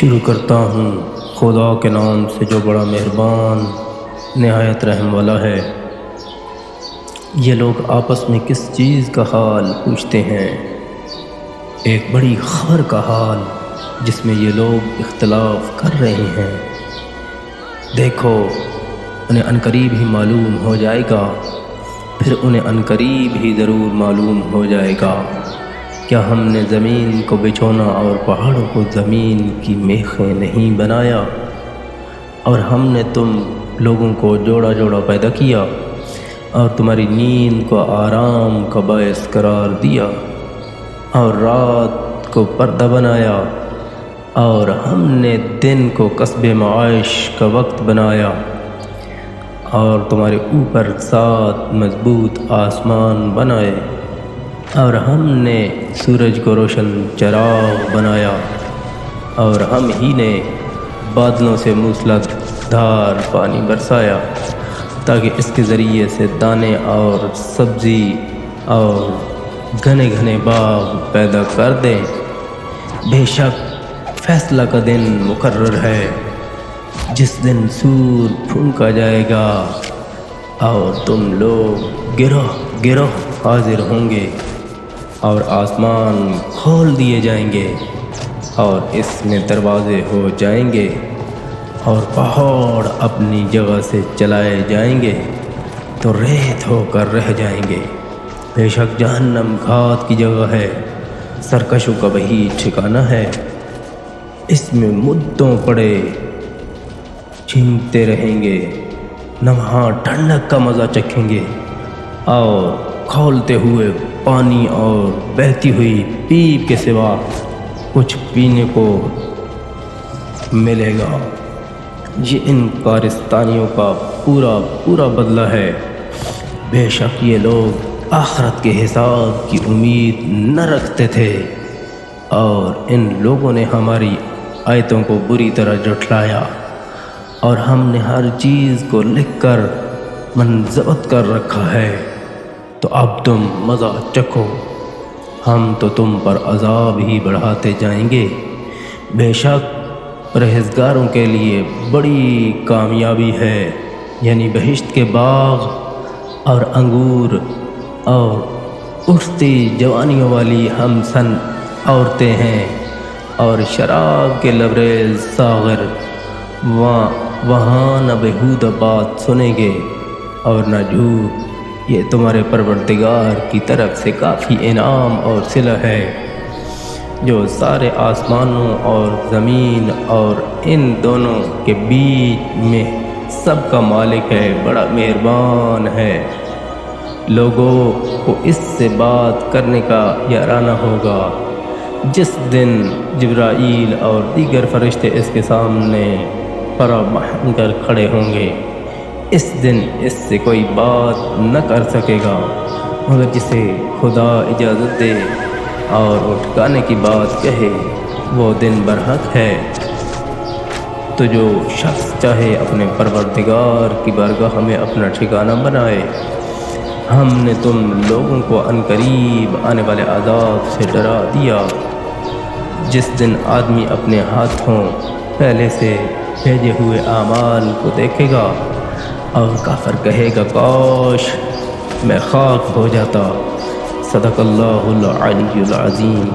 شروع کرتا ہوں خدا کے نام سے جو بڑا مہربان نہایت رحم والا ہے۔ یہ لوگ آپس میں کس چیز کا حال پوچھتے ہیں؟ ایک بڑی خبر کا حال جس میں یہ لوگ اختلاف کر رہے ہیں۔ دیکھو انہیں عنقریب ہی معلوم ہو جائے گا، پھر انہیں عنقریب ہی ضرور معلوم ہو جائے گا۔ کیا ہم نے زمین کو بچھونا اور پہاڑوں کو زمین کی میخیں نہیں بنایا؟ اور ہم نے تم لوگوں کو جوڑا جوڑا پیدا کیا اور تمہاری نیند کو آرام کا باعث قرار دیا اور رات کو پردہ بنایا، اور ہم نے دن کو کسب معاش کا وقت بنایا، اور تمہارے اوپر 7 مضبوط آسمان بنائے، اور ہم نے سورج کو روشن چراغ بنایا، اور ہم ہی نے بادلوں سے موسلا دھار پانی برسایا تاکہ اس کے ذریعے سے دانے اور سبزی اور گھنے گھنے باغ پیدا کر دیں۔ بے شک فیصلہ کا دن مقرر ہے جس دن سور پھونکا جائے گا اور تم لوگ گروہ گروہ حاضر ہوں گے، اور آسمان کھول دیے جائیں گے اور اس میں دروازے ہو جائیں گے، اور پہاڑ اپنی جگہ سے چلائے جائیں گے تو ریت ہو کر رہ جائیں گے۔ بے شک جہنم گھات کی جگہ ہے، سرکشوں کا وہی ٹھکانہ ہے۔ اس میں مدتوں پڑے چھینکتے رہیں گے، نہ وہاں ٹھنڈک کا مزہ چکھیں گے، اور کھولتے ہوئے پانی اور بہتی ہوئی پیپ کے سوا کچھ پینے کو ملے گا۔ یہ ان کارستانیوں کا پورا بدلہ ہے۔ بے شک یہ لوگ آخرت کے حساب کی امید نہ رکھتے تھے، اور ان لوگوں نے ہماری آیتوں کو بری طرح جھٹلایا، اور ہم نے ہر چیز کو لکھ کر منضبط کر رکھا ہے۔ تو اب تم مزہ چکھو، ہم تو تم پر عذاب ہی بڑھاتے جائیں گے۔ بے شک پرہیزگاروں کے لیے بڑی کامیابی ہے، یعنی بہشت کے باغ اور انگور اور اٹھتی جوانیوں والی ہمسن عورتیں ہیں، اور شراب کے لبریز ساغر وہاں نہ بیہودہ بات سنیں گے اور نہ جھوٹ۔ یہ تمہارے پروردگار کی طرف سے کافی انعام اور صلہ ہے، جو سارے آسمانوں اور زمین اور ان دونوں کے بیچ میں سب کا مالک ہے، بڑا مہربان ہے۔ لوگوں کو اس سے بات کرنے کا یارانہ ہوگا جس دن جبرائیل اور دیگر فرشتے اس کے سامنے پرامن کر کھڑے ہوں گے۔ اس دن اس سے کوئی بات نہ کر سکے گا مگر جسے خدا اجازت دے اور وہ ٹھکانے کی بات کہے، وہ دن برحق ہے۔ تو جو شخص چاہے اپنے پروردگار کی بارگاہ میں اپنا ٹھکانہ بنائے۔ ہم نے تم لوگوں کو عنقریب آنے والے عذاب سے ڈرا دیا، جس دن آدمی اپنے ہاتھوں پہلے سے بھیجے ہوئے اعمال کو دیکھے گا اور کافر کہے گا کاش میں خاک ہو جاتا۔ صدق اللہ العلی العظیم۔